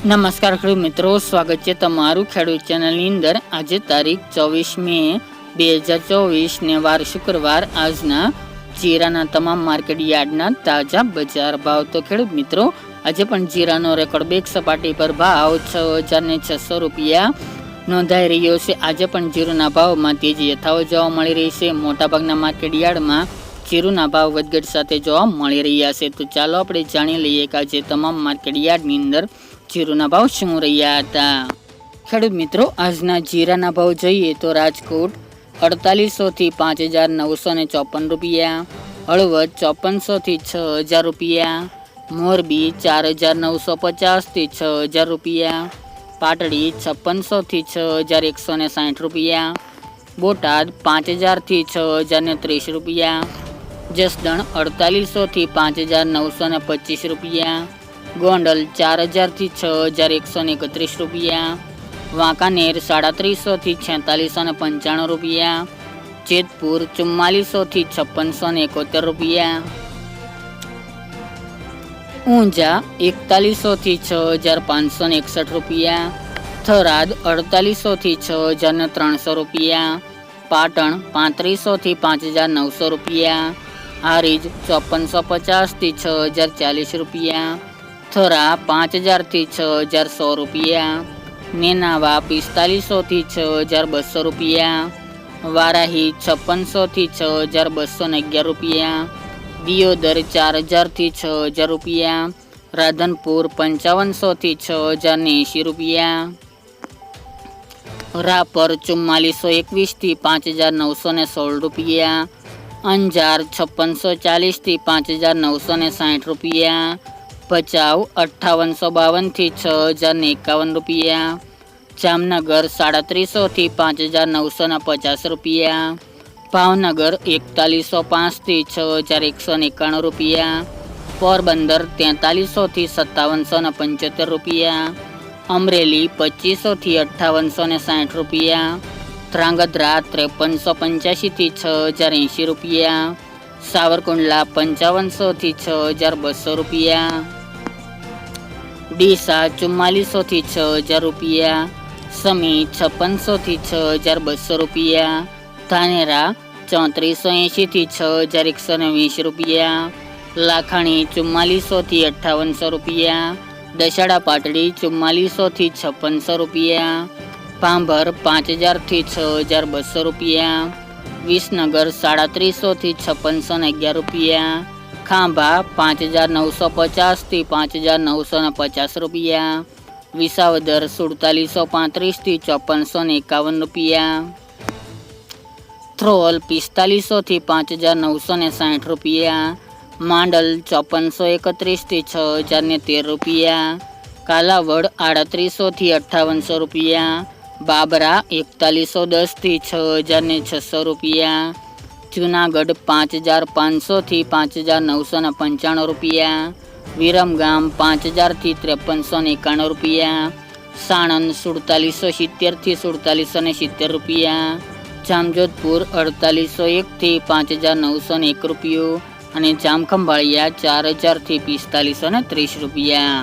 નમસ્કાર ખેડૂત મિત્રો, સ્વાગત છે તમારું ખેડૂત ચેનલની અંદર। આજે તારીખ 24 મે 2024 ને વાર શુક્રવાર। આજના જીરાના તમામ માર્કેટ યાર્ડના તાજા બજાર ભાવ। તો ખેડૂત મિત્રો, આજે પણ જીરાનો રેકોર્ડ બેક સપાટી પર ભાવ 6,600 રૂપિયા નોંધાઈ રહ્યો છે। આજે પણ જીરુના ભાવમાં તેજી યથાવત જોવા મળી રહી છે। મોટાભાગના માર્કેટ યાર્ડમાં જીરુના ભાવ વધઘટ સાથે જોવા મળી રહ્યા છે। તો ચાલો આપણે જાણી લઈએ કે આજે તમામ માર્કેટ યાર્ડની અંદર જીરુના ભાવ શું રહ્યા હતા। ખેડૂત મિત્રો, આજના જીરાના ભાવ જોઈએ તો રાજકોટ 4800 થી 5,954 રૂપિયા, હળવદ 5400 થી 6,000 રૂપિયા, મોરબી 4,950 થી 6,000 રૂપિયા, પાટડી 5600 થી 6,160 રૂપિયા, બોટાદ 5,000 થી 6,030 રૂપિયા, જસદણ 4800 થી 5,925 રૂપિયા, ગોંડલ 4,000 થી 6,131 રૂપિયા, વાંકાનેર 350 થી 4,695 રૂપિયા, જેતપુર 4400 થી 5,671 રૂપિયા, ઊંઝા 4100 થી 6,561 રૂપિયા, થરાદ 4800 થી 6,300 રૂપિયા, પાટણ 3500 થી 5,900 રૂપિયા, હારીજ 5450 થી 6,040 રૂપિયા, થરા 5,000 થી 6,100 રૂપિયા, નેનાવા 4500 થી 6,200 રૂપિયા, વારાહી 5600 થી 6,211 રૂપિયા, દિયોદર 4,000 થી 6,000 રૂપિયા, રાધનપુર 5500 થી 6,080 રૂપિયા, રાપર 4421 થી 5,916 રૂપિયા, અંજાર 5640 થી 5,960 રૂપિયા, ભચાઉ 5852 થી 6,051 રૂપિયા, જામનગર 350 થી 5,950 રૂપિયા, ભાવનગર 4105 થી 6,191 રૂપિયા, પોરબંદર 4300 થી 5775 રૂપિયા, અમરેલી 2500 થી 5860 રૂપિયા, ધ્રાંગધ્રા 5385 થી 6,080 રૂપિયા, સાવરકુંડલા 5500 થી 6,200 રૂપિયા, ડીસા 4400 થી 6,000 રૂપિયા, સમી 5600 થી 6,200 રૂપિયા, ધાનેરા 3480 થી 6,120 રૂપિયા, લાખાણી 4400 થી 5800 રૂપિયા, દશાડા પાટડી 4400 થી 5600 રૂપિયા, ભાંભર 5,000 થી 6,200 રૂપિયા, વિસનગર 350 થી 5,611 રૂપિયા, ખાંભા 5,950 થી 5,950 રૂપિયા, વિસાવદર 4735 થી 5,451 રૂપિયા, થ્રોલ 4500 થી 5,960 રૂપિયા, માંડલ 5431 થી 6,013 રૂપિયા, કાલાવડ 3800 થી 5,800 રૂપિયા, બાબરા 4110 થી 6,600 રૂપિયા, જુનાગઢ 5,500 થી 5,995 રૂપિયા, વિરમગામ 5,000 થી 5,391 રૂપિયા, સાણંદ 4770 થી 4,470 રૂપિયા, જામજોધપુર 4,801 થી 5,901 રૂપિયો અને જામખંભાળિયા 4,000 થી 4,530 રૂપિયા।